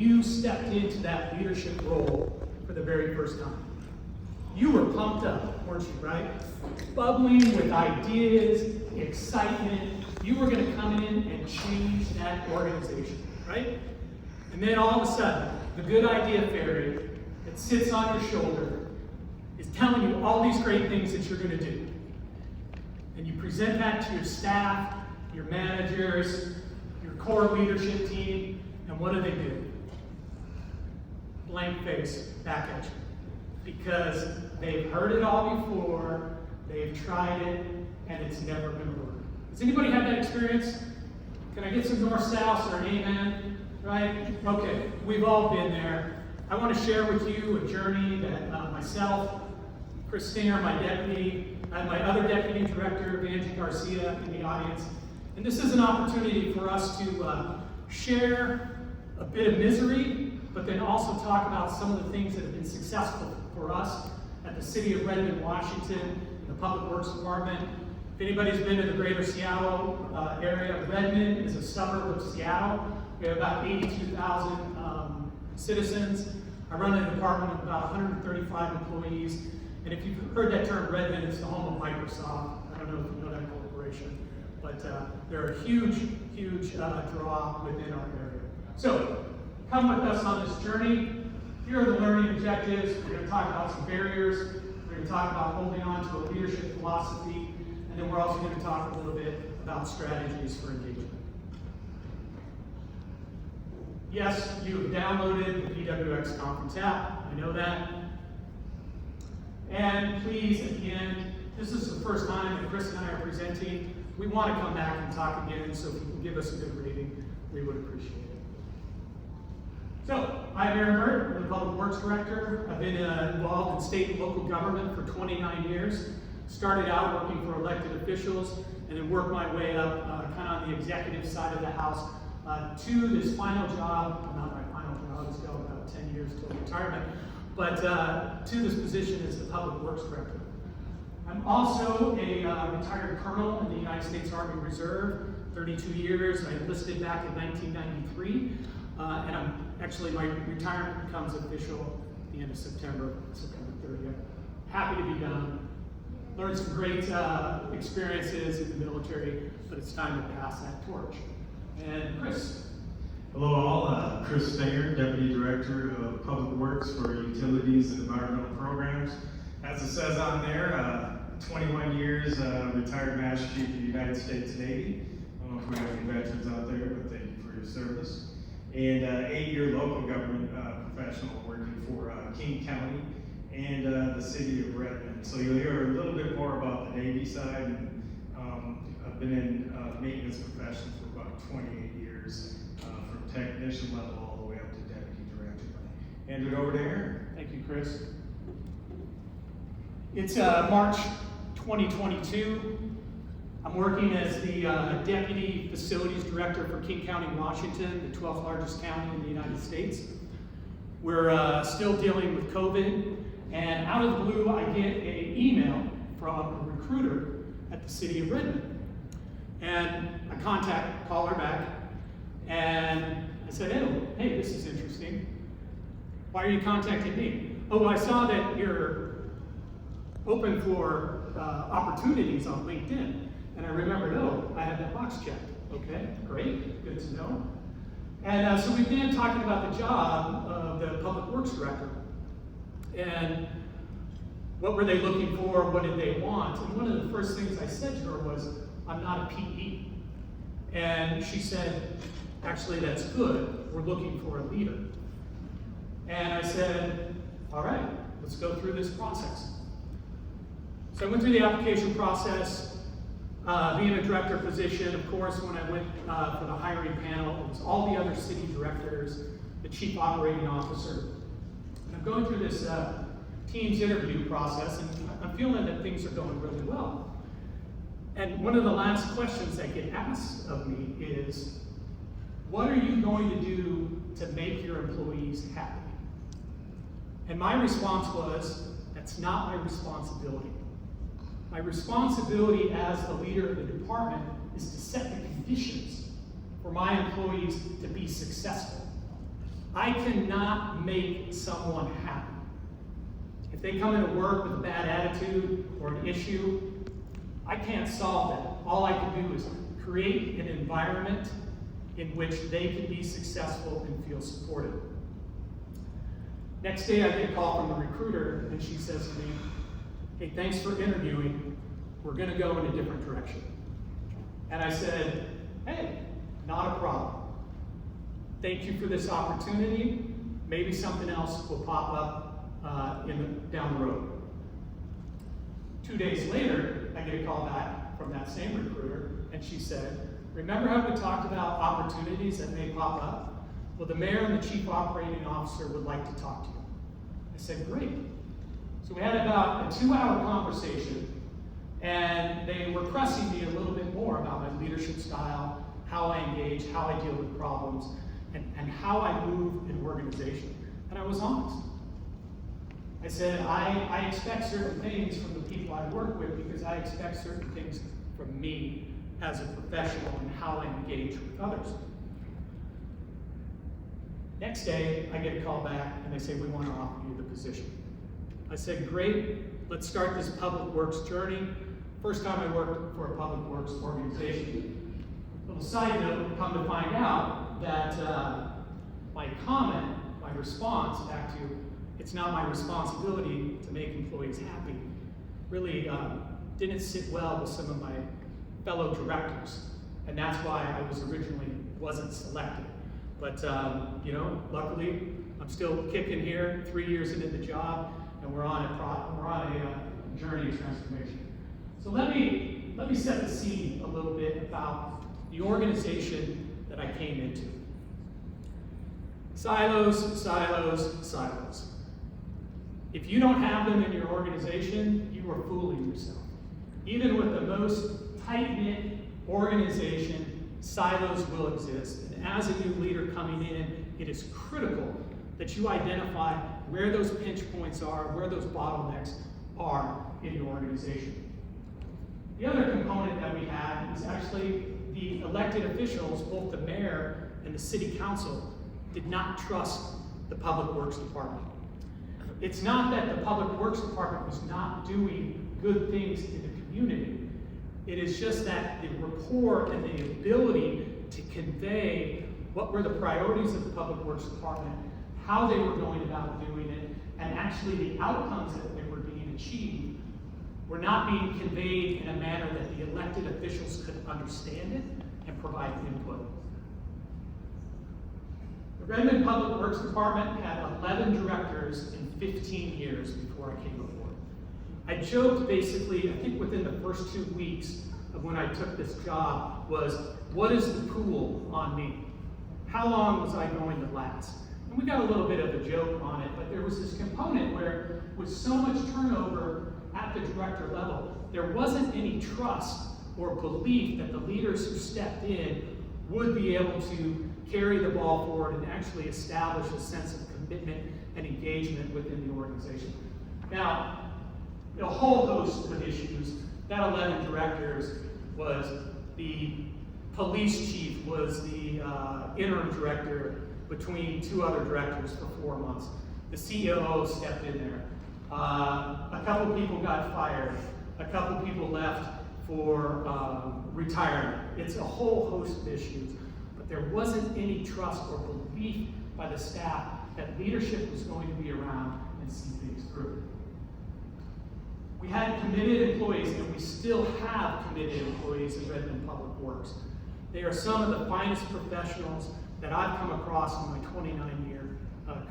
you stepped into that leadership role for the very first time. You were pumped up, weren't you, right? Bubbling with ideas, excitement. You were going to come in and change that organization, right? And then all of a sudden, the good idea fairy that sits on your shoulder is telling you all these great things that you're going to do. And you present that to your staff, your managers, your core leadership team, and what do? Blank face back at you. Because they've heard it all before, they've tried it, and it's never going to work. Does anybody have that experience? Can I get some north-south or an amen? Right? Okay, we've all been there. I want to share with you a journey that myself, Chris Stinger, my deputy, and my other deputy director, Vanjie Garcia, in the audience. And this is an opportunity for us to share a bit of misery, but then also talk about some of the things that have been successful for us at the city of Redmond, Washington, in the Public Works Department. If anybody's been to the greater Seattle area, Redmond is a suburb of Seattle. We have about 82,000 citizens. I run a department of about 135 employees. And if you've heard that term, Redmond, it's the home of Microsoft. I don't know if you know that corporation, but they're a huge, huge draw within our area. So come with us on this journey. Here are the learning objectives. We're going to talk about some barriers. We're going to talk about holding on to a leadership philosophy. And then we're also going to talk a little bit about strategies for engagement. Yes, you have downloaded the PWX conference app. I know that. And please, at the end, this is the first time that Chris and I are presenting. We want to come back and talk again, so if you can give us a good rating, we would appreciate it. So, I'm Aaron Hurt, I'm the Public Works Director. I've been involved in state and local government for 29 years. Started out working for elected officials, and then worked my way up kind of on the executive side of the house to this final job, not my final job, it's still about 10 years till retirement, but to this position as the Public Works Director. I'm also a retired colonel in the United States Army Reserve, 32 years. I enlisted back in 1993, and my retirement becomes official at the end of September 30th. Happy to be done. Learned some great experiences in the military, but it's time to pass that torch. And Chris. Hello all, Chris Stinger, Deputy Director of Public Works for Utilities and Environmental Programs. As it says on there, 21 years retired Master Chief of the United States Navy. I don't know if we have any veterans out there, but thank you for your service. And 8-year local government professional working for King County and the city of Redmond. So you'll hear a little bit more about the Navy side. And, I've been in maintenance profession for about 28 years, from technician level all the way up to deputy director. Hand it over to Aaron. Thank you, Chris. It's March 2022. I'm working as the Deputy Facilities Director for King County, Washington, the 12th largest county in the United States. We're still dealing with COVID, and out of the blue, I get an email from a recruiter at the city of Redmond. And I call her back, and I said, hey, this is interesting. Why are you contacting me? Oh, I saw that you're open for opportunities on LinkedIn. And I remembered, I had that box checked. Okay, great, good to know. And so we began talking about the job of the Public Works Director. And what were they looking for? What did they want? And one of the first things I said to her was, I'm not a PE. And she said, actually, that's good. We're looking for a leader. And I said, all right, let's go through this process. So I went through the application process. Being a director position, of course, when I went for the hiring panel, it was all the other city directors, the chief operating officer. And I'm going through this Teams interview process, and I'm feeling that things are going really well. And one of the last questions that get asked of me is, what are you going to do to make your employees happy? And my response was, that's not my responsibility. My responsibility as the leader of the department is to set the conditions for my employees to be successful. I cannot make someone happy. If they come into work with a bad attitude or an issue, I can't solve that. All I can do is create an environment in which they can be successful and feel supported. Next day, I get a call from the recruiter, and she says to me, "Hey, thanks for interviewing. We're going to go in a different direction." And I said, "Hey, not a problem. Thank you for this opportunity. Maybe something else will pop up down the road." 2 days later, I get a call back from that same recruiter, and she said, "Remember how we talked about opportunities that may pop up? Well, the mayor and the chief operating officer would like to talk to you." I said, "Great." So we had about a 2-hour conversation, and they were pressing me a little bit more about my leadership style, how I engage, how I deal with problems, and how I move an organization. And I was honest. I said, I expect certain things from the people I work with because I expect certain things from me as a professional and how I engage with others. Next day, I get a call back and they say, "We want to offer you the position." I said, "Great, let's start this public works journey." First time I worked for a public works organization. Little side note, come to find out that my comment, my response back to, "It's not my responsibility to make employees happy," really didn't sit well with some of my fellow directors. And that's why I wasn't selected. But luckily, I'm still kicking here, 3 years into the job, and we're on a journey of transformation. So let me set the scene a little bit about the organization that I came into. Silos, silos, silos. If you don't have them in your organization, you are fooling yourself. Even with the most tight-knit organization, silos will exist. And as a new leader coming in, it is critical that you identify where those pinch points are, where those bottlenecks are in your organization. The other component that we had is actually the elected officials, both the mayor and the city council, did not trust the Public Works Department. It's not that the Public Works Department was not doing good things in the community. It is just that the rapport and the ability to convey what were the priorities of the Public Works Department, how they were going about doing it, and actually the outcomes that they were being achieved were not being conveyed in a manner that the elected officials could understand it and provide input. The Redmond Public Works Department had 11 directors in 15 years before I came aboard. I joked basically, I think within the first 2 weeks of when I took this job was, what is the pool on me? How long was I going to last? And we got a little bit of a joke on it, but there was this component where with so much turnover at the director level, there wasn't any trust or belief that the leaders who stepped in would be able to carry the ball forward and actually establish a sense of commitment and engagement within the organization. Now, a whole host of issues. That 11 directors was the police chief, was the interim director between 2 other directors for 4 months. The COO stepped in there. A couple people got fired. A couple people left for retirement. It's a whole host of issues. But there wasn't any trust or belief by the staff that leadership was going to be around and see things through. We had committed employees, and we still have committed employees in Redmond Public Works. They are some of the finest professionals that I've come across in my 29-year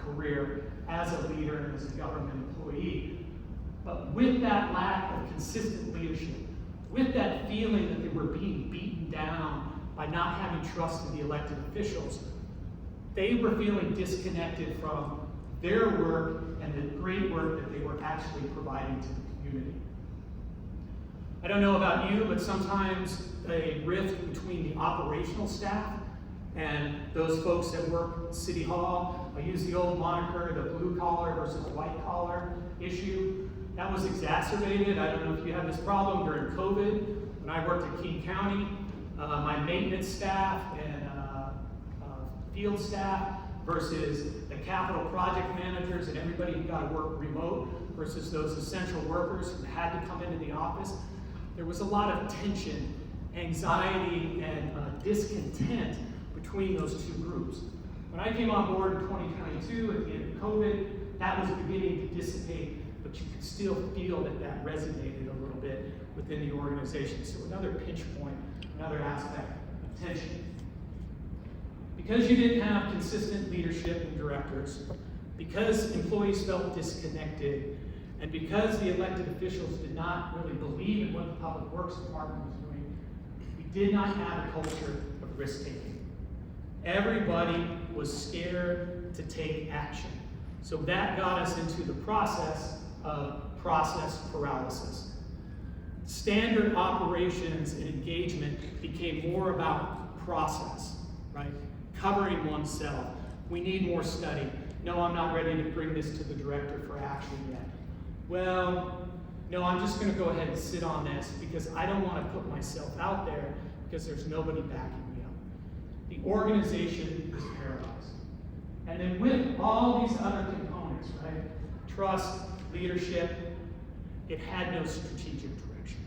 career as a leader and as a government employee. But with that lack of consistent leadership, with that feeling that they were being beaten down by not having trust in the elected officials, they were feeling disconnected from their work and the great work that they were actually providing to the community. I don't know about you, but sometimes a rift between the operational staff and those folks that work at City Hall, I use the old moniker, the blue collar versus white collar issue. That was exacerbated. I don't know if you had this problem during COVID. When I worked at King County, my maintenance staff and field staff versus capital project managers and everybody who got to work remote versus those essential workers who had to come into the office. There was a lot of tension, anxiety, and discontent between those two groups. When I came on board in 2022 at the end of COVID, that was beginning to dissipate, but you could still feel that that resonated a little bit within the organization. So another pinch point, another aspect of tension. Because you didn't have consistent leadership and directors, because employees felt disconnected, and because the elected officials did not really believe in what the Public Works Department was doing, we did not have a culture of risk-taking. Everybody was scared to take action. So that got us into the process of process paralysis. Standard operations and engagement became more about process, right? Covering oneself. We need more study. No, I'm not ready to bring this to the director for action yet. Well, no, I'm just going to go ahead and sit on this because I don't want to put myself out there because there's nobody backing me up. The organization is paralyzed. And then with all these other components, right? Trust, leadership, it had no strategic direction.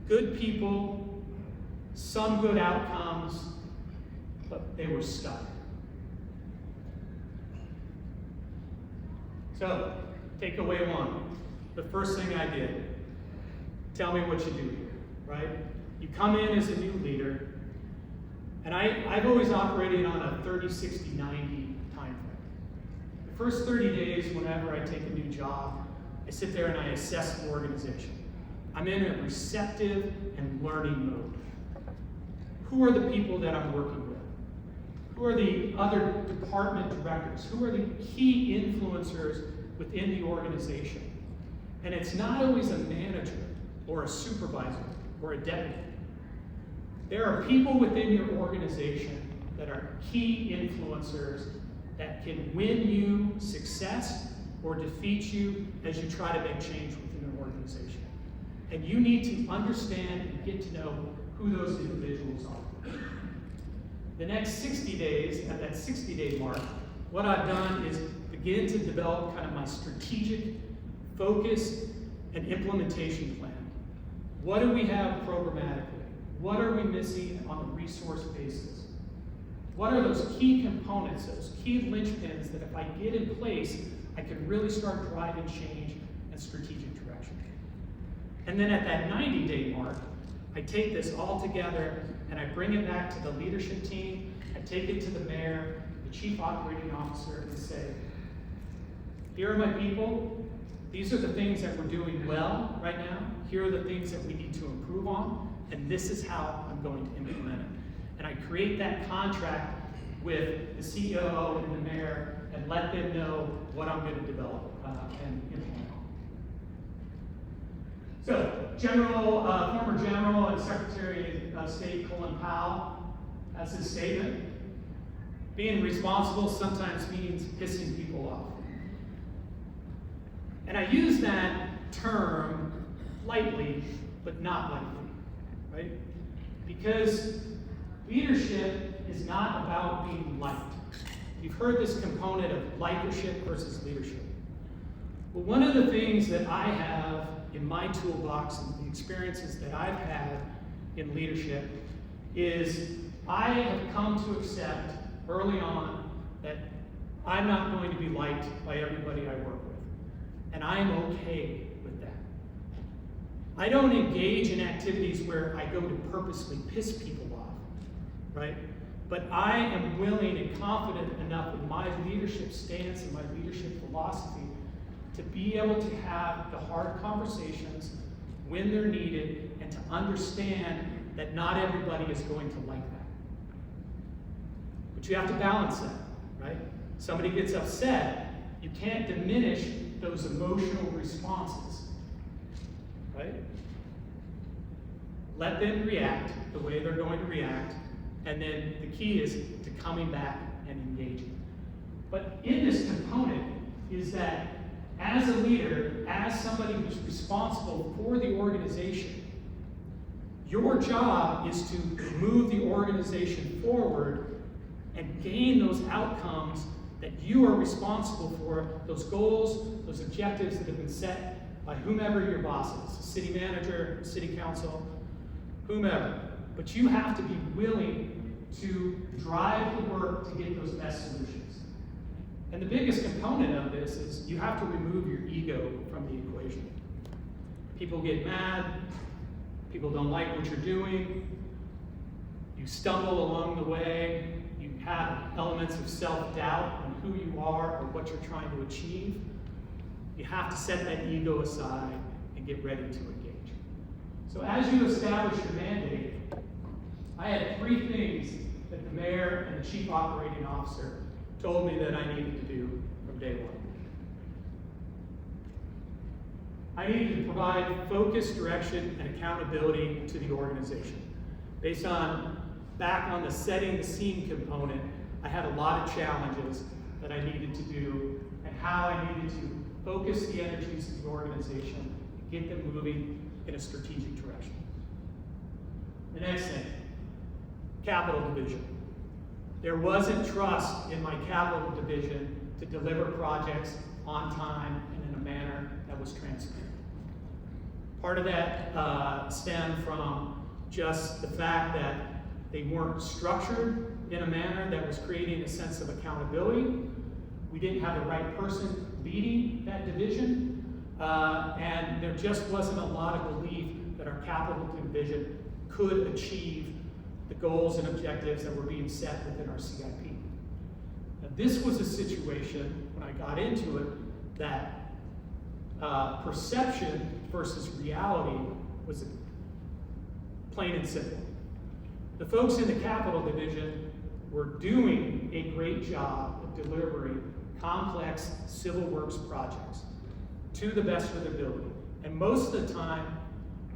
Good people, some good outcomes, but they were stuck. So, takeaway one. The first thing I did, tell me what you do here, right? You come in as a new leader, and I've always operated on a 30, 60, 90 time frame. The first 30 days, whenever I take a new job, I sit there and I assess the organization. I'm in a receptive and learning mode. Who are the people that I'm working with? Who are the other department directors? Who are the key influencers within the organization? And it's not always a manager or a supervisor or a deputy. There are people within your organization that are key influencers that can win you success or defeat you as you try to make change within an organization. And you need to understand and get to know who those individuals are. The next 60 days, at that 60-day mark, what I've done is begin to develop kind of my strategic focus and implementation plan. What do we have programmatically? What are we missing on a resource basis? What are those key components, those key linchpins that if I get in place, I can really start driving change and strategic direction? And then at that 90-day mark, I take this all together and I bring it back to the leadership team. I take it to the mayor, the chief operating officer, and say, here are my people. These are the things that we're doing well right now. Here are the things that we need to improve on. And this is how I'm going to implement it. And I create that contract with the CEO and the mayor and let them know what I'm going to develop and implement. So, former General and Secretary of State Colin Powell has his statement. Being responsible sometimes means pissing people off. And I use that term lightly, but not lightly, right? Because leadership is not about being liked. You've heard this component of likership versus leadership. Well, one of the things that I have in my toolbox and the experiences that I've had in leadership is I have come to accept early on that I'm not going to be liked by everybody I work with. And I'm okay with that. I don't engage in activities where I go to purposely piss people off, right? But I am willing and confident enough in my leadership stance and my leadership philosophy to be able to have the hard conversations when they're needed and to understand that not everybody is going to like that. But you have to balance that, right? Somebody gets upset, you can't diminish those emotional responses, right? Let them react the way they're going to react, and then the key is to coming back and engaging. But in this component is that as a leader, as somebody who's responsible for the organization, your job is to move the organization forward and gain those outcomes you are responsible for those goals, those objectives that have been set by whomever your boss is, city manager, city council, whomever. But you have to be willing to drive the work to get those best solutions. And the biggest component of this is you have to remove your ego from the equation. People get mad, people don't like what you're doing, you stumble along the way, you have elements of self-doubt on who you are or what you're trying to achieve. You have to set that ego aside and get ready to engage. So as you establish your mandate, I had 3 things that the mayor and the chief operating officer told me that I needed to do from day one. I needed to provide focus, direction, and accountability to the organization. Based on, back on the setting the scene component, I had a lot of challenges that I needed to do and how I needed to focus the energies of the organization and get them moving in a strategic direction. The next thing, capital division. There wasn't trust in my capital division to deliver projects on time and in a manner that was transparent. Part of that stemmed from just the fact that they weren't structured in a manner that was creating a sense of accountability. We didn't have the right person leading that division, and there just wasn't a lot of belief that our capital division could achieve the goals and objectives that were being set within our CIP. Now, this was a situation, when I got into it, that perception versus reality was plain and simple. The folks in the capital division were doing a great job of delivering complex civil works projects to the best of their ability, and most of the time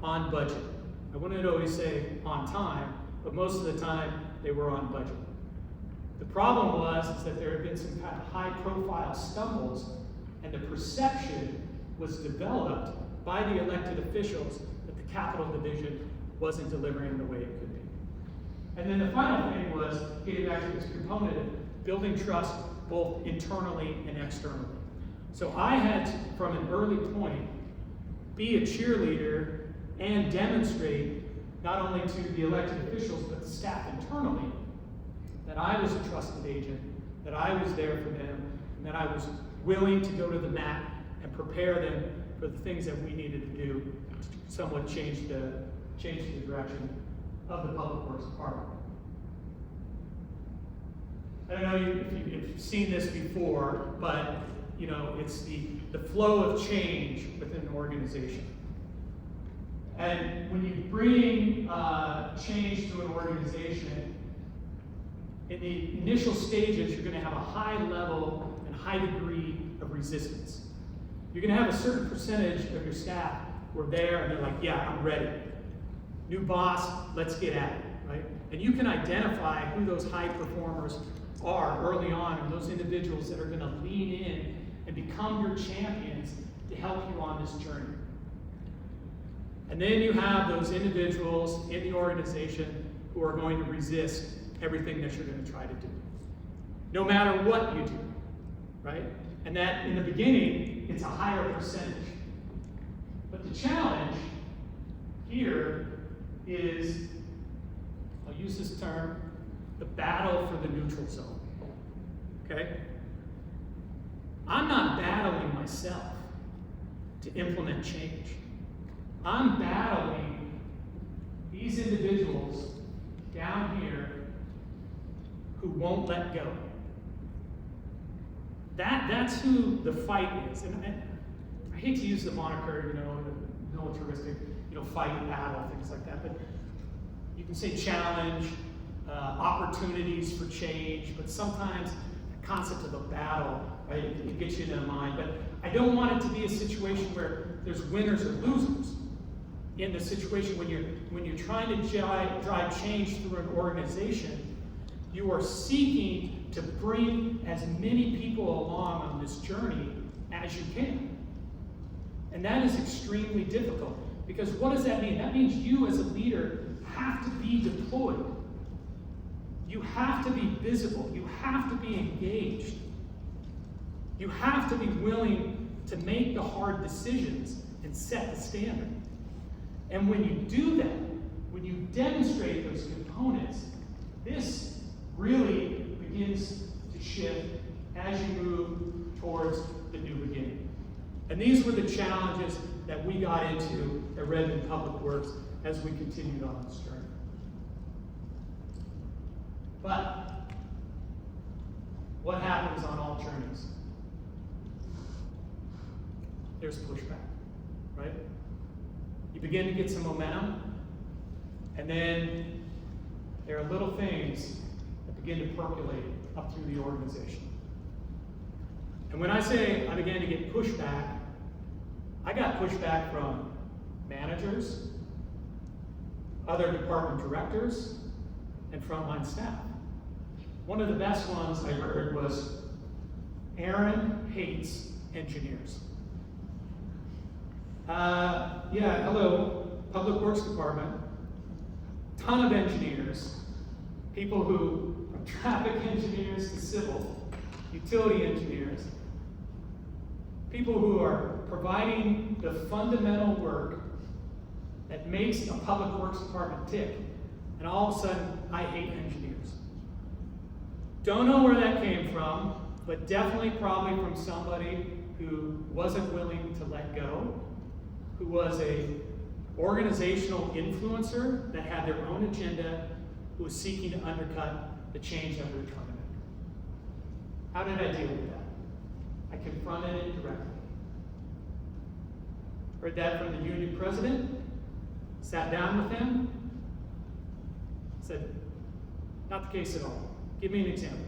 on budget. I wouldn't always say on time, but most of the time they were on budget. The problem was that there had been some kind of high-profile stumbles, and the perception was developed by the elected officials that the capital division wasn't delivering the way it could be. And then the final thing was getting back to this component of building trust both internally and externally. So I had to, from an early point, be a cheerleader and demonstrate not only to the elected officials but the staff internally that I was a trusted agent, that I was there for them, and that I was willing to go to the mat and prepare them for the things that we needed to do to somewhat change the direction of the Public Works Department. I don't know if you've seen this before, but you know, it's the flow of change within an organization. And when you bring change to an organization, in the initial stages, you're going to have a high level and high degree of resistance. You're going to have a certain percentage of your staff who are there and they're like, yeah, I'm ready. New boss, let's get at it, right? And you can identify who those high performers are early on, and those individuals that are going to lean in and become your champions to help you on this journey. And then you have those individuals in the organization who are going to resist everything that you're going to try to do, no matter what you do, right? And that in the beginning, it's a higher percentage. But the challenge here is, I'll use this term, the battle for the neutral zone, okay? I'm not battling myself to implement change. I'm battling these individuals down here who won't let go. That's who the fight is. And I hate to use the moniker, you know, the militaristic, you know, fight, battle, things like that, but you can say challenge, opportunities for change, but sometimes the concept of a battle, right, it gets you in the mind. But I don't want it to be a situation where there's winners or losers. In the situation when you're trying to drive change through an organization, you are seeking to bring as many people along on this journey as you can. And that is extremely difficult, because what does that mean? That means you as a leader have to be deployed. You have to be visible. You have to be engaged. You have to be willing to make the hard decisions and set the standard. And when you do that, when you demonstrate those components, this really begins to shift as you move towards the new beginning. And these were the challenges that we got into at Redmond Public Works as we continued on this journey. But what happens on all journeys? There's pushback, right? You begin to get some momentum, and then there are little things that begin to percolate up through the organization. And when I say I began to get pushback, I got pushback from managers, other department directors, and frontline staff. One of the best ones I heard was, Aaron hates engineers. Yeah, hello, Public Works Department. Ton of engineers, people who, from traffic engineers to civil, utility engineers, people who are providing the fundamental work that makes a Public Works Department tick, and all of a sudden, I hate engineers. Don't know where that came from, but definitely probably from somebody who wasn't willing to let go, who was a organizational influencer that had their own agenda, who was seeking to undercut the change that we were trying to make. How did I deal with that? I confronted it directly. Heard that from the union president, sat down with him, said, not the case at all. Give me an example.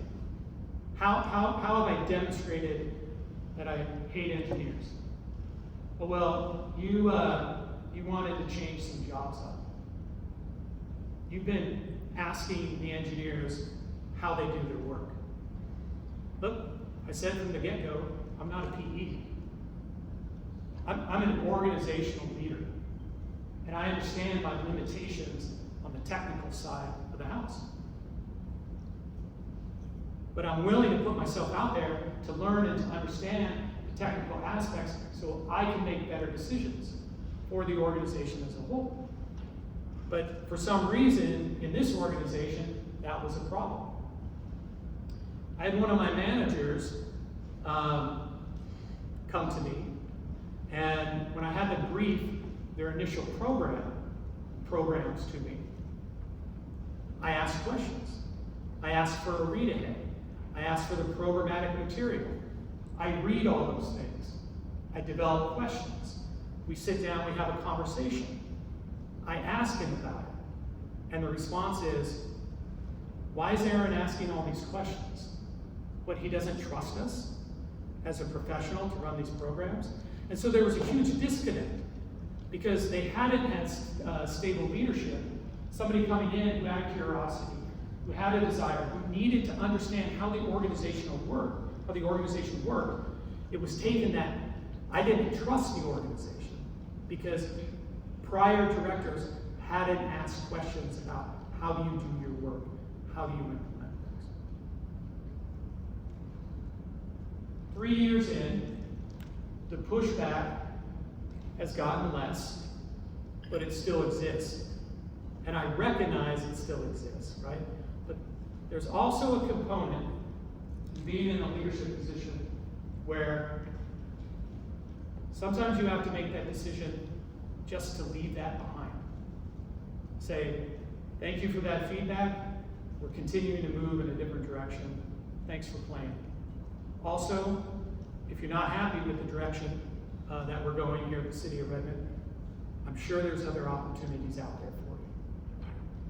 How have I demonstrated that I hate engineers? Well, you wanted to change some jobs up. You've been asking the engineers how they do their work. Look, I said from the get-go, I'm not a PE. I'm an organizational leader. And I understand my limitations on the technical side of the house. But I'm willing to put myself out there to learn and to understand the technical aspects so I can make better decisions for the organization as a whole. But for some reason, in this organization, that was a problem. I had one of my managers come to me, and when I had them brief their initial programs to me, I asked questions. I asked for a read ahead. I asked for the programmatic material. I read all those things. I develop questions. We sit down, we have a conversation. I ask him about it. And the response is, why is Aaron asking all these questions? What, he doesn't trust us as a professional to run these programs? And so there was a huge disconnect because they hadn't had stable leadership. Somebody coming in who had curiosity, who had a desire, who needed to understand how the organization worked. It was taken that I didn't trust the organization because prior directors hadn't asked questions about how do you do your work, how do you implement things. 3 years in, the pushback has gotten less, but it still exists. And I recognize it still exists, right? But there's also a component to being in a leadership position where sometimes you have to make that decision just to leave that behind. Say, thank you for that feedback. We're continuing to move in a different direction. Thanks for playing. Also, if you're not happy with the direction that we're going here in the city of Redmond, I'm sure there's other opportunities out there for you.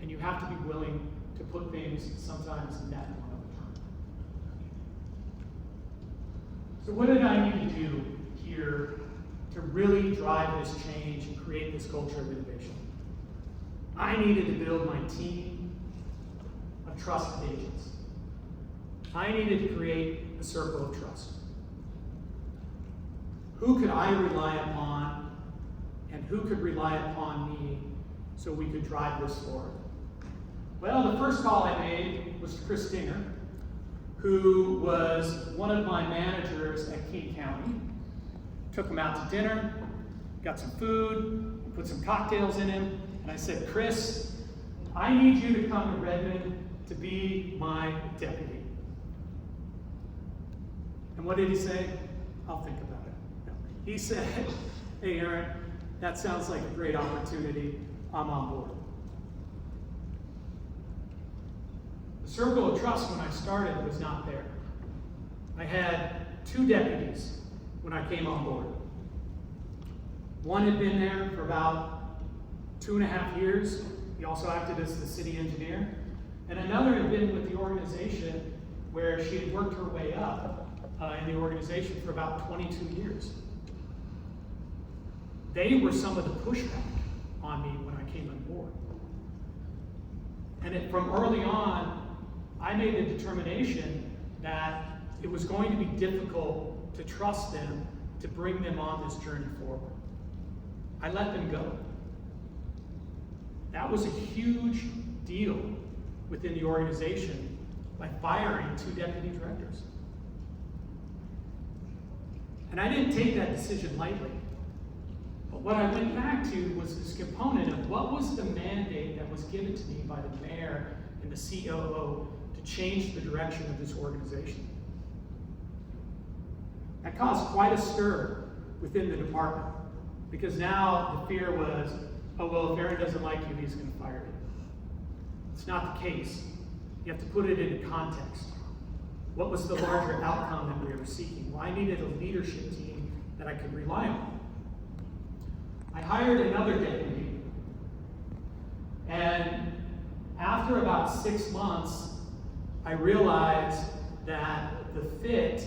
And you have to be willing to put things sometimes in that one at a time. So what did I need to do here to really drive this change and create this culture of innovation? I needed to build my team of trusted agents. I needed to create a circle of trust. Who could I rely upon and who could rely upon me so we could drive this forward? Well, the first call I made was to Chris Stinger, who was one of my managers at King County. Took him out to dinner, got some food, put some cocktails in him, and I said, Chris, I need you to come to Redmond to be my deputy. And what did he say? I'll think about it. No. He said, hey Aaron, that sounds like a great opportunity. I'm on board. The circle of trust when I started was not there. I had 2 deputies when I came on board. One had been there for about 2.5 years. He also acted as the city engineer. And another had been with the organization where she had worked her way up in the organization for about 22 years. They were some of the pushback on me when I came on board. And from early on, I made the determination that it was going to be difficult to trust them to bring them on this journey forward. I let them go. That was a huge deal within the organization by firing 2 deputy directors. And I didn't take that decision lightly. But what I went back to was this component of what was the mandate that was given to me by the mayor and the COO to change the direction of this organization. That caused quite a stir within the department, because now the fear was, oh, well, if Aaron doesn't like you, he's going to fire you. It's not the case. You have to put it into context. What was the larger outcome that we were seeking? Well, I needed a leadership team that I could rely on. I hired another deputy, and after about 6 months, I realized that the fit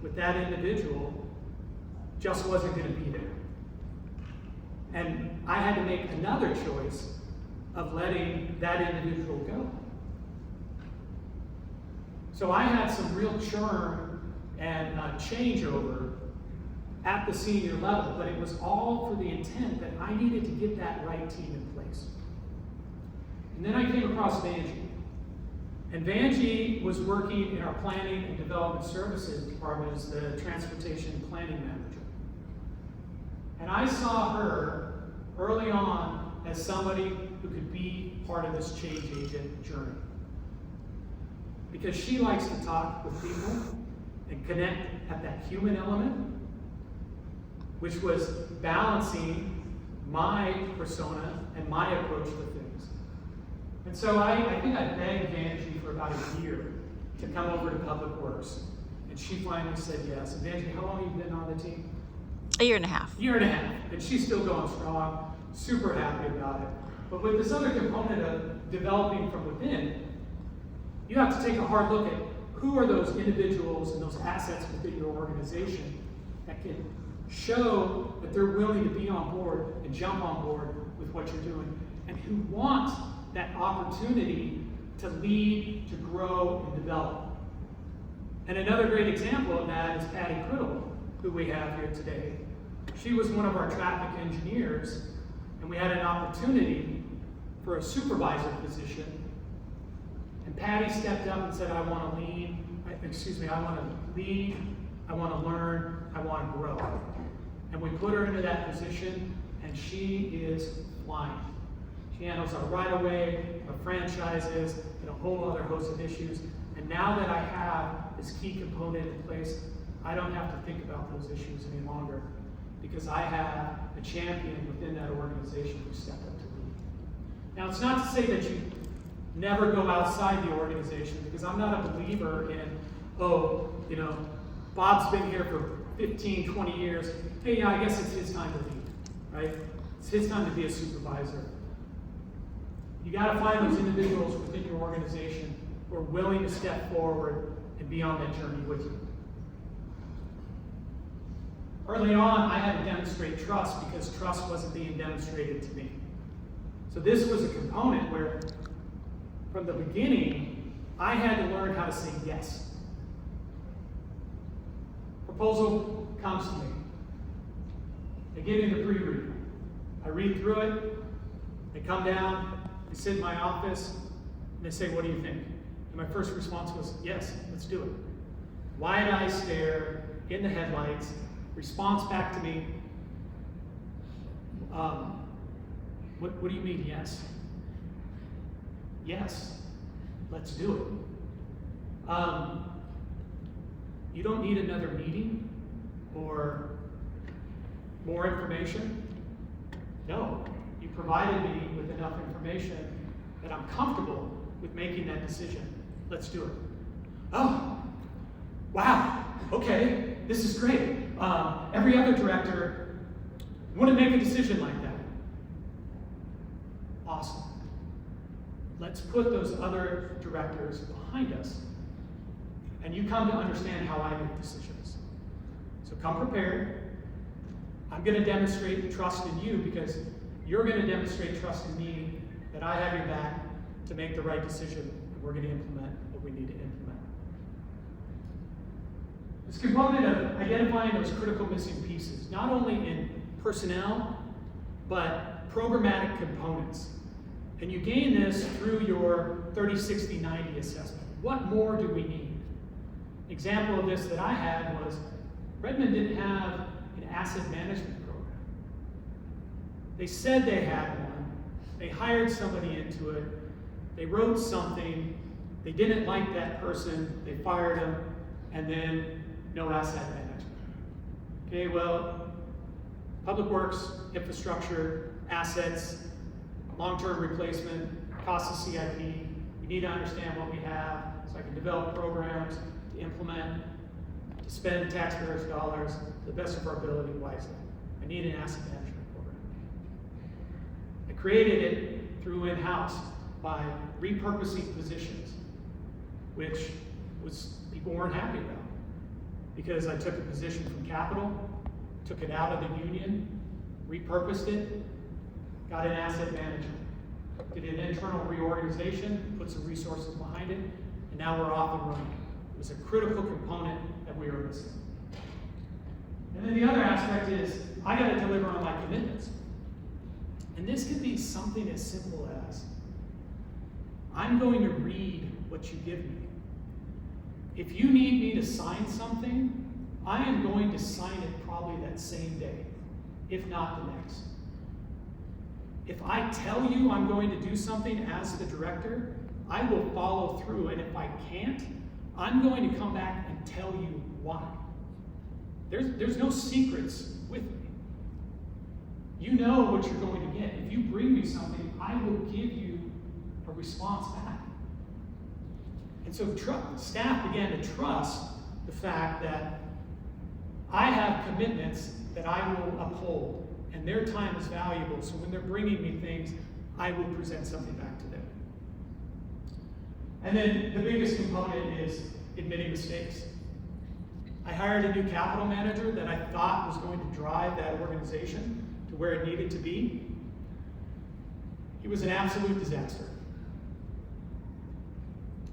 with that individual just wasn't going to be there. And I had to make another choice of letting that individual go. So I had some real churn and changeover at the senior level, but it was all for the intent that I needed to get that right team in place. And then I came across Vanjie. And Vanjie was working in our planning and development services department as the transportation planning manager. And I saw her early on as somebody who could be part of this change agent journey. Because she likes to talk with people and connect at that human element, which was balancing my persona and my approach to things. And so I think I begged Vanjie for about a year to come over to Public Works. And she finally said yes. And Vanjie, how long have you been on the team? 1.5 years. Year and a half. And she's still going strong, super happy about it. But with this other component of developing from within, you have to take a hard look at who are those individuals and those assets within your organization that can show that they're willing to be on board and jump on board with what you're doing, and who want that opportunity to lead, to grow, and develop. And another great example of that is Patty Criddle, who we have here today. She was one of our traffic engineers, and we had an opportunity for a supervisor position. And Patty stepped up and said, I want to lead, I want to learn, I want to grow. And we put her into that position, and she is flying. She handles our right-of-way, our franchises, and a whole other host of issues. And now that I have this key component in place, I don't have to think about those issues any longer, because I have a champion within that organization who stepped up to lead. Now, it's not to say that you never go outside the organization, because I'm not a believer in, Bob's been here for 15, 20 years. Hey, yeah, I guess it's his time to lead, right? It's his time to be a supervisor. You got to find those individuals within your organization who are willing to step forward and be on that journey with you. Early on, I had to demonstrate trust because trust wasn't being demonstrated to me. So this was a component where, from the beginning, I had to learn how to say yes. Proposal comes to me. They give me the pre-read. I read through it. They come down. They sit in my office. And they say, what do you think? And my first response was, yes, let's do it. Wide-eyed stare, in the headlights, response back to me, what do you mean, yes? Yes, let's do it. You don't need another meeting or more information. No, you provided me with enough information that I'm comfortable with making that decision. Let's do it. Oh, wow, okay, this is great. Every other director wouldn't make a decision like that. Awesome. Let's put those other directors behind us, and you come to understand how I make decisions. So come prepared. I'm going to demonstrate trust in you because you're going to demonstrate trust in me that I have your back to make the right decision, and we're going to implement what we need to implement. This component of identifying those critical missing pieces, not only in personnel, but programmatic components. And you gain this through your 30-60-90 assessment. What more do we need? An example of this that I had was Redmond didn't have an asset management program. They said they had one. They hired somebody into it. They wrote something. They didn't like that person. They fired him. And then no asset management. Okay, well, public works, infrastructure, assets, long-term replacement, cost of CIP. We need to understand what we have so I can develop programs to implement, to spend taxpayers' dollars to the best of our ability wisely. I need an asset management program. I created it through in-house by repurposing positions, which people weren't happy about. Because I took a position from capital, took it out of the union, repurposed it, got an asset manager, did an internal reorganization, put some resources behind it, and now we're off and running. It was a critical component that we were missing. And then the other aspect is, I got to deliver on my commitments. And this could be something as simple as, I'm going to read what you give me. If you need me to sign something, I am going to sign it probably that same day, if not the next. If I tell you I'm going to do something as the director, I will follow through, and if I can't, I'm going to come back and tell you why. There's no secrets with me. You know what you're going to get. If you bring me something, I will give you a response back. And so staff began to trust the fact that I have commitments that I will uphold, and their time is valuable, so when they're bringing me things, I will present something back to them. And then the biggest component is admitting mistakes. I hired a new capital manager that I thought was going to drive that organization to where it needed to be. He was an absolute disaster.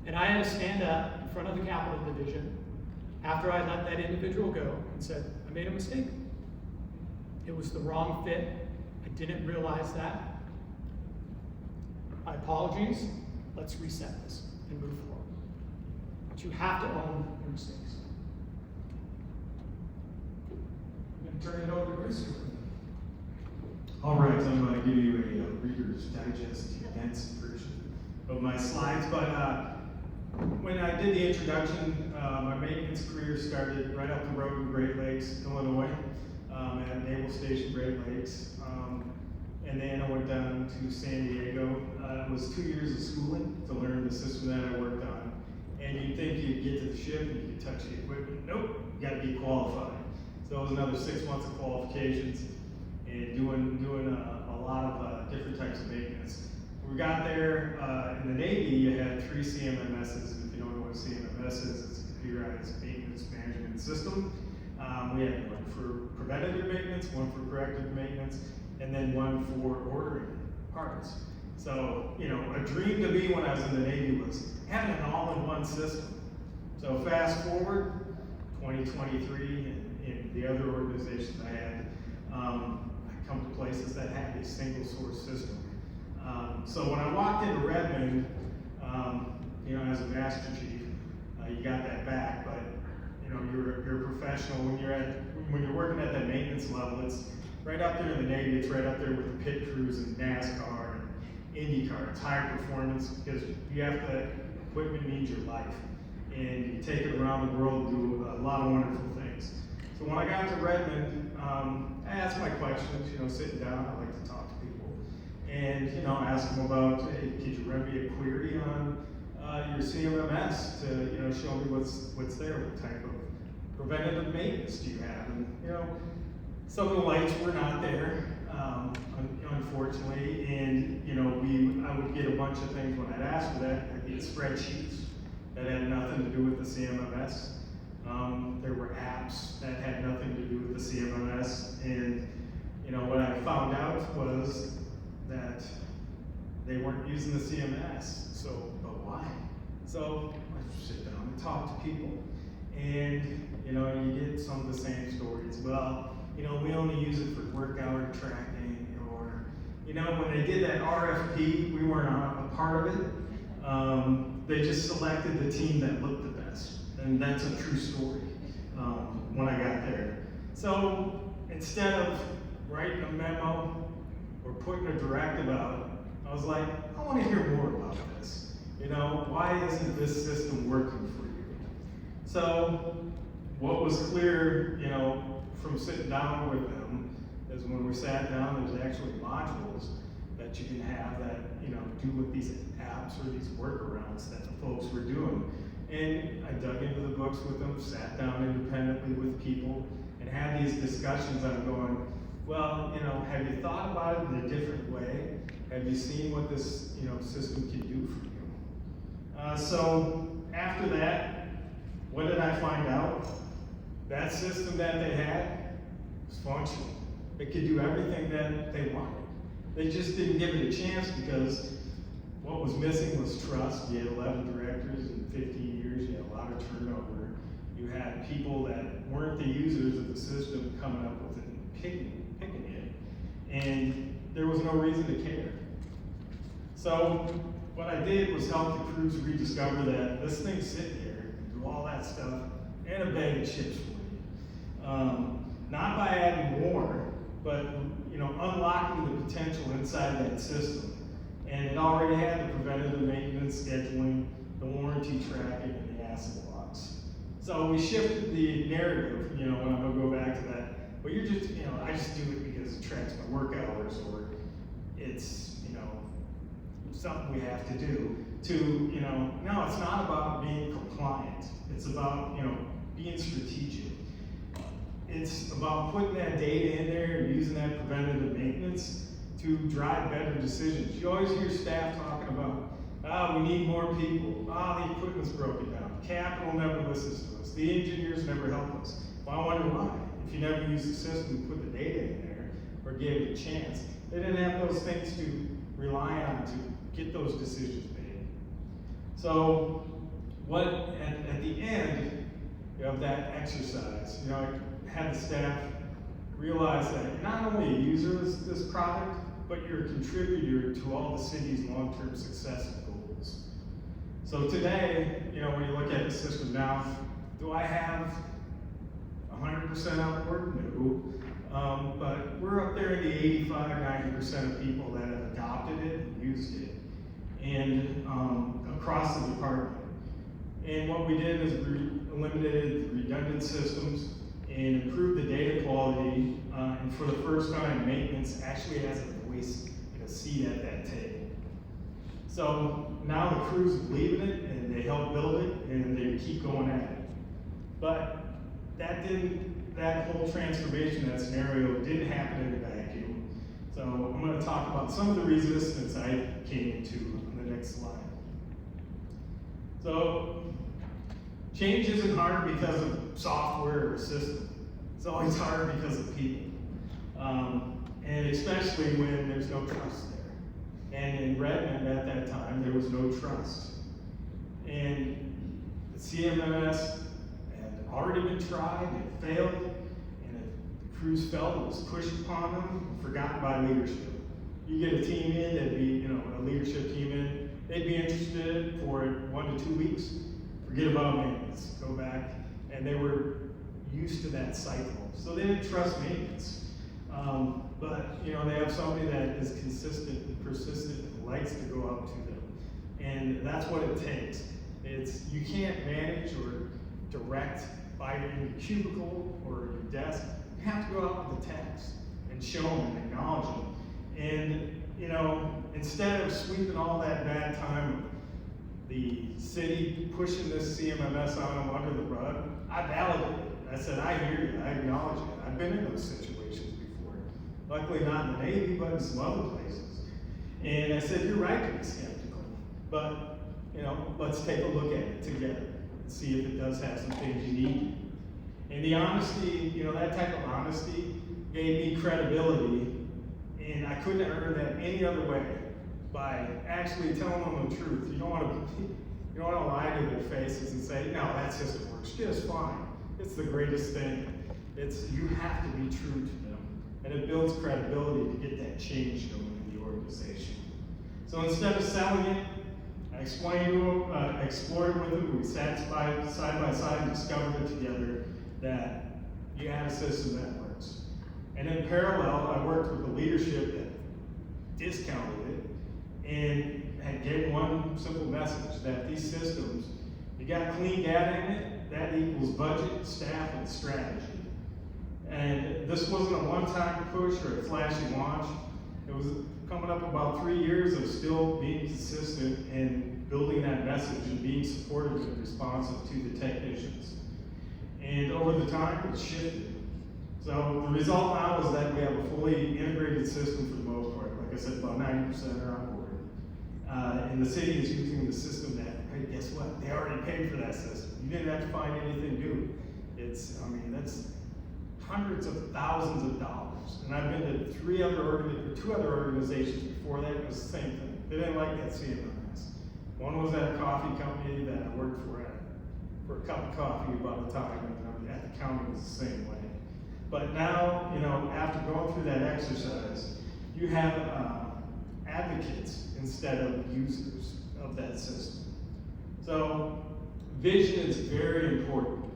And I had to stand up in front of the capital division after I let that individual go and said, I made a mistake. It was the wrong fit. I didn't realize that. My apologies. Let's reset this and move forward. But you have to own your mistakes. I'm going to turn it over to Chris. All right, so I'm going to give you a Reader's Digest condensed version of my slides, but when I did the introduction, my maintenance career started right up the road in Great Lakes, Illinois, at Naval Station Great Lakes. And then I went down to San Diego. It was 2 years of schooling to learn the system that I worked on. And you'd think you'd get to the ship and you could touch the equipment. Nope, you gotta be qualified. So it was another 6 months of qualifications and doing a lot of different types of maintenance. When we got there, in the Navy, you had 3 CMMSs. If you don't know what a CMMS is, it's a computerized maintenance management system. We had one for preventative maintenance, one for corrective maintenance, and then one for ordering parts. So, you know, a dream to me when I was in the Navy was having an all-in-one system. So fast forward, 2023, and in the other organizations I had, I come to places that had a single source system. So when I walked into Redmond, you know, as a master chief, you got that back, but you know, you're a professional when you're working at that maintenance level. It's right up there in the Navy. It's right up there with the pit crews and NASCAR and IndyCar. It's high performance because you have to. Equipment means your life, and you take it around the world and do a lot of wonderful things. So when I got to Redmond, I asked my questions. You know, sitting down, I like to talk to people, and you know, ask them about, hey, could you run me a query on your CMMS to, you know, show me what's there, what type of preventative maintenance do you have? And you know, some of the lights were not there, unfortunately, and you know, I would get a bunch of things when I'd ask for that. I'd get spreadsheets that had nothing to do with the CMMS. There were apps that had nothing to do with the CMMS, and you know, what I found out was that they weren't using the CMS. So, but why? So I sit down and talk to people, and you know, you get some of the same stories. Well, you know, we only use it for work hour tracking, or you know, when they did that RFP, we weren't a part of it. They just selected the team that looked the best, and that's a true story. When I got there, so instead of writing a memo or putting a directive out, I was like, I want to hear more about this. You know, why isn't this system working for you? So what was clear, you know, from sitting down with them is when we sat down, there's actually modules that you can have that, you know, do with these apps or these workarounds that the folks were doing. And I dug into the books with them, sat down independently with people, and had these discussions. I'm going, well, you know, have you thought about it in a different way? Have you seen what this, you know, system can do for you? So after that, what did I find out? That system that they had was functional. It could do everything that they wanted. They just didn't give it a chance because what was missing was trust. You had 11 directors in 15 years. You had a lot of turnover. You had people that weren't the users of the system coming up with it and picking it. And there was no reason to care. So what I did was help the crews rediscover that this thing's sitting here and do all that stuff and a bag of chips for you. Not by adding more, but you know, unlocking the potential inside that system. And it already had the preventative maintenance scheduling, the warranty tracking, and the asset logs. So we shifted the narrative, you know, when I'm gonna go back to that. Well, you're just, you know, I just do it because it tracks my work hours, or it's, you know, something we have to do. To, you know, no, it's not about being compliant. It's about, you know, being strategic. It's about putting that data in there and using that preventative maintenance to drive better decisions. You always hear staff talking about, we need more people. The equipment's broken down. Capital never listens to us. The engineers never help us. Well, I wonder why. If you never used the system, put the data in there, or gave it a chance, they didn't have those things to rely on to get those decisions made. So, what at the end of that exercise, you know, I had the staff realize that you're not only a user of this product, but you're a contributor to all the city's long-term success and goals. So today, you know, when you look at the system now, do I have 100% on board? No. But we're up there in the 85, 90% of people that have adopted it and used it, and across the department. And what we did is we eliminated the redundant systems and improved the data quality, and for the first time, maintenance actually has a voice and a seat at that table. So now the crews believe in it, and they help build it, and they keep going at it. But that whole transformation, that scenario, didn't happen in a vacuum. So I'm going to talk about some of the resistance I came into on the next slide. So change isn't hard because of software or system. It's always hard because of people. And especially when there's no trust there. And in Redmond at that time, there was no trust. And the CMMS had already been tried, it failed, and the crews felt it was pushed upon them and forgotten by leadership. You get a team in, that'd be, you know, a leadership team in, they'd be interested for 1 to 2 weeks, forget about maintenance, go back, and they were used to that cycle. So they didn't trust maintenance. But you know, they have somebody that is consistent and persistent and likes to go up to them. And that's what it takes. You can't manage or direct by your cubicle or your desk. You have to go out with the text and show them and acknowledge them. And you know, instead of sweeping all that bad time, the city pushing this CMMS on them under the rug, I validated it. I said, I hear you, I acknowledge it. I've been in those situations before. Luckily not in the Navy, but in some other places. And I said, you're right to be skeptical, but you know, let's take a look at it together and see if it does have some things you need. And the honesty, you know, that type of honesty gave me credibility, and I couldn't have earned that any other way by actually telling them the truth. You don't want to lie to their faces and say, no, that system works just fine. It's the greatest thing. You have to be true to them, and it builds credibility to get that change going in the organization. So instead of selling it, I explained to them, explored with them, we sat side by side and discovered it together that you had a system that works. And in parallel, I worked with the leadership that discounted it and had gave one simple message, that these systems, you got clean data in it, that equals budget, staff, and strategy. And this wasn't a one-time push or a flashy launch. It was coming up about 3 years of still being consistent and building that message and being supportive and responsive to the technicians. And over the time, it's shifted. So the result now is that we have a fully integrated system for the most part. Like I said, about 90% are on board. And the city is using the system that, hey, guess what? They already paid for that system. You didn't have to find anything new. That's hundreds of thousands of dollars. And I've been to two other organizations before that. It was the same thing. They didn't like that CMMS. One was at a coffee company that I worked for a cup of coffee about a time, and at the county was the same way. But now, you know, after going through that exercise, you have advocates instead of users of that system. So vision is very important,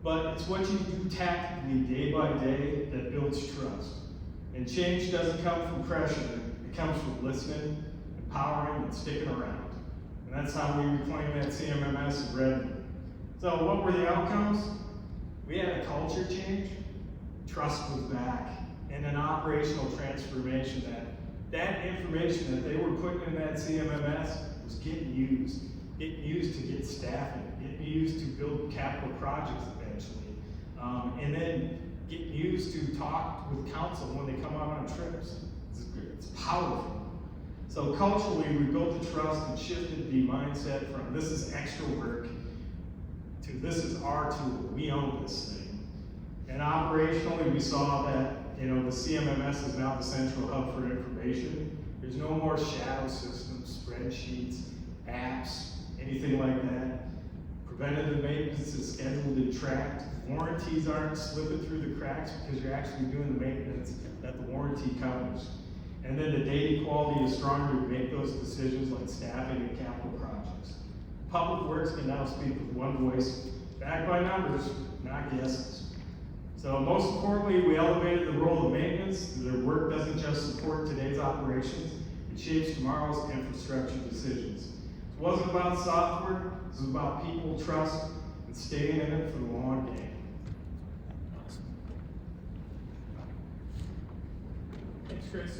but it's what you do tactically day by day that builds trust. And change doesn't come from pressure, it comes from listening, empowering, and sticking around. And that's how we reclaimed that CMMS in Redmond. So what were the outcomes? We had a culture change, trust was back, and an operational transformation that information that they were putting in that CMMS was getting used to get staffing, getting used to build capital projects eventually, and then getting used to talk with council when they come out on trips. It's powerful. So culturally, we built the trust and shifted the mindset from this is extra work to this is our tool, we own this thing. And operationally, we saw that, you know, the CMMS is now the central hub for information. There's no more shadow systems, spreadsheets, apps, anything like that. Preventative maintenance is scheduled and tracked. Warranties aren't slipping through the cracks because you're actually doing the maintenance that the warranty covers. And then the data quality is stronger to make those decisions like staffing and capital projects. Public Works can now speak with one voice, backed by numbers, not guesses. So most importantly, we elevated the role of maintenance. Their work doesn't just support today's operations, it shapes tomorrow's infrastructure decisions. It wasn't about software, it was about people, trust, and staying in it for the long game. Thanks, Chris.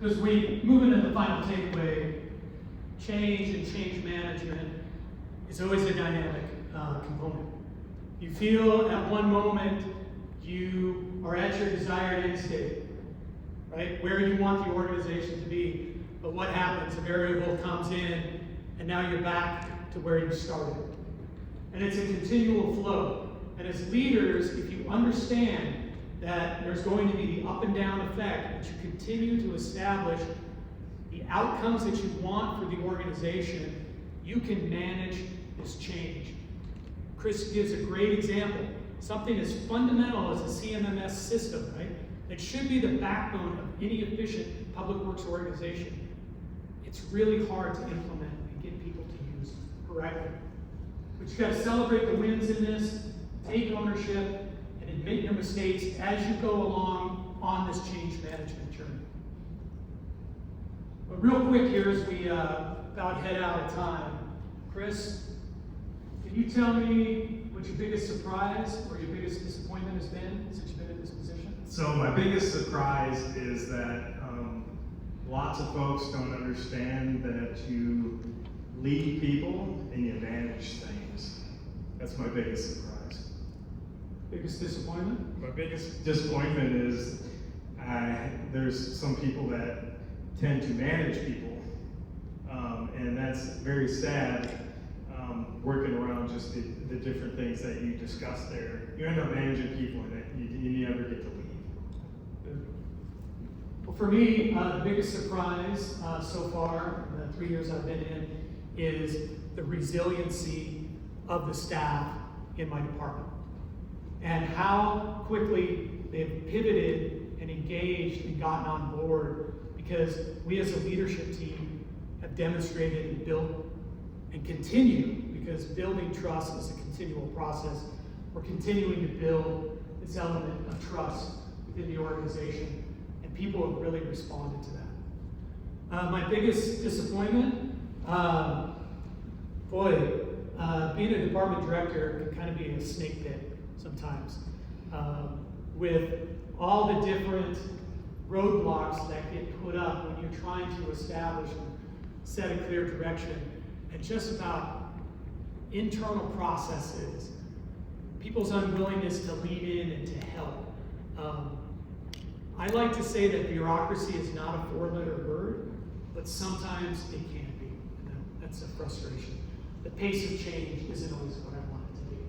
So as we move into the final takeaway, change and change management is always a dynamic component. You feel at one moment you are at your desired end state, right? Where you want the organization to be. But what happens? A variable comes in, and now you're back to where you started. And it's a continual flow. And as leaders, if you understand that there's going to be the up and down effect, that you continue to establish the outcomes that you want for the organization, you can manage this change. Chris gives a great example. Something as fundamental as a CMMS system, right? It should be the backbone of any efficient public works organization. it's really hard to implement and get people to use correctly. But you got to celebrate the wins in this, take ownership, and admit your mistakes as you go along on this change management journey. But real quick here as we about head out of time, Chris, can you tell me what your biggest surprise or your biggest disappointment has been since you've been in this position? So my biggest surprise is that lots of folks don't understand that you lead people and you manage things. That's my biggest surprise. Biggest disappointment? My biggest disappointment is there's some people that tend to manage people, and that's very sad. Working around just the different things that you discussed there, you end up managing people and you never get to lead. Well, for me, the biggest surprise so far, in the 3 years I've been in, is the resiliency of the staff in my department. And how quickly they've pivoted and engaged and gotten on board, because we as a leadership team have demonstrated and built and continue, because building trust is a continual process. We're continuing to build this element of trust within the organization, and people have really responded to that. My biggest disappointment, being a department director can kind of be a snake pit sometimes. With all the different roadblocks that get put up when you're trying to establish and set a clear direction, and just about internal processes, people's unwillingness to lean in and to help. I like to say that bureaucracy is not a four-letter word, but sometimes it can be. And that's a frustration. The pace of change isn't always what I want it to be.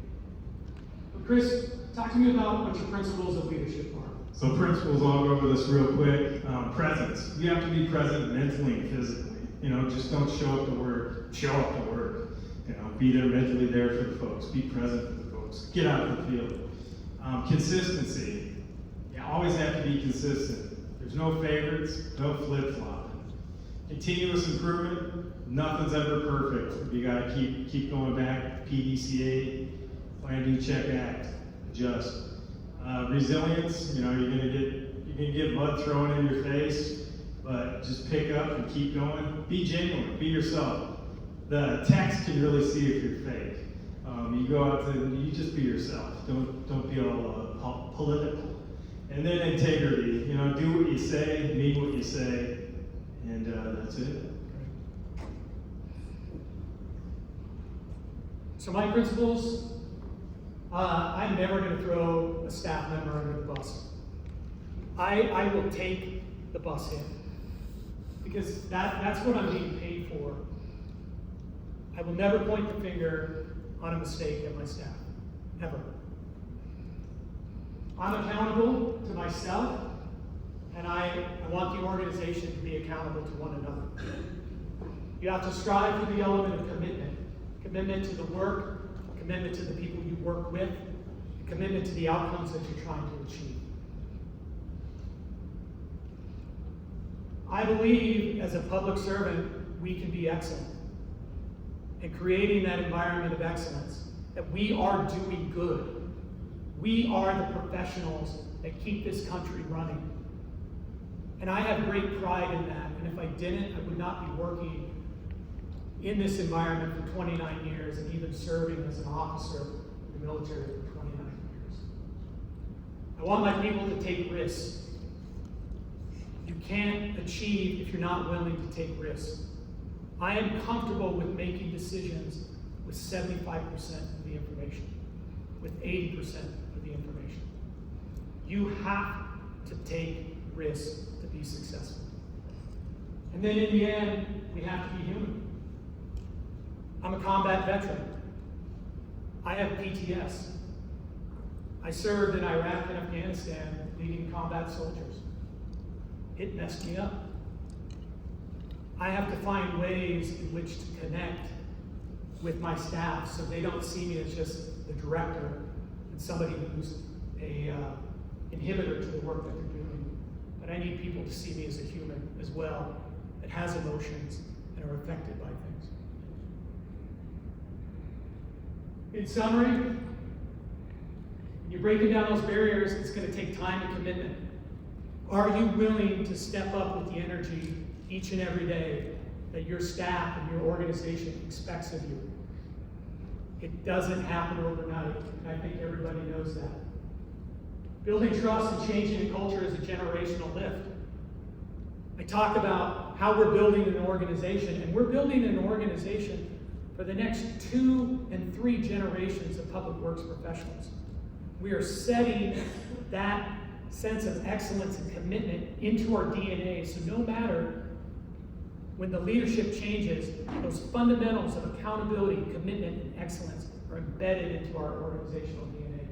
But Chris, talk to me about what your principles of leadership are. So principles, I'll go over this real quick. Presence. You have to be present mentally and physically. Just don't show up to work. Show up to work. Be there mentally there for the folks. Be present for the folks. Get out of the field. Consistency. You always have to be consistent. There's no favorites, no flip-flopping. Continuous improvement. Nothing's ever perfect. You got to keep going back. PDCA, plan, do, check, act, adjust. Resilience. You're gonna get mud thrown in your face, but just pick up and keep going. Be genuine. Be yourself. The text can really see if you're fake. You go out you just be yourself. Don't be all political. And then integrity. Do what you say, mean what you say, and that's it. So my principles, I'm never going to throw a staff member under the bus. I will take the bus hit, because that's what I'm being paid for. I will never point the finger on a mistake at my staff, ever. I'm accountable to myself, and I want the organization to be accountable to one another. You have to strive for the element of commitment. Commitment to the work, commitment to the people you work with, commitment to the outcomes that you're trying to achieve. I believe as a public servant, we can be excellent. And creating that environment of excellence, that we are doing good. We are the professionals that keep this country running. And I have great pride in that. And if I didn't, I would not be working in this environment for 29 years and even serving as an officer in the military for 29 years. I want my people to take risks. You can't achieve if you're not willing to take risks. I am comfortable with making decisions with 75% of the information, with 80% of the information. You have to take risks to be successful. And then in the end, we have to be human. I'm a combat veteran. I have PTS. I served in Iraq and Afghanistan leading combat soldiers. It messed me up. I have to find ways in which to connect with my staff so they don't see me as just the director and somebody who's a inhibitor to the work that they're doing. But I need people to see me as a human as well, that has emotions and are affected by things. In summary, when you're breaking down those barriers, it's going to take time and commitment. Are you willing to step up with the energy each and every day that your staff and your organization expects of you? It doesn't happen overnight, and I think everybody knows that. Building trust and changing the culture is a generational lift. I talk about how we're building an organization, and we're building an organization for the next 2 and 3 generations of public works professionals. We are setting that sense of excellence and commitment into our DNA, so no matter when the leadership changes, those fundamentals of accountability, commitment, and excellence are embedded into our organizational DNA.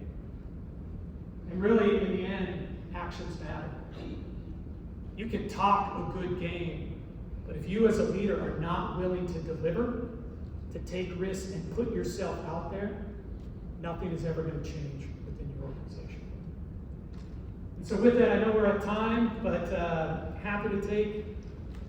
And really, in the end, actions matter. You can talk a good game, but if you as a leader are not willing to deliver, to take risks and put yourself out there, nothing is ever going to change within your organization. And so with that, I know we're at time, but happy to take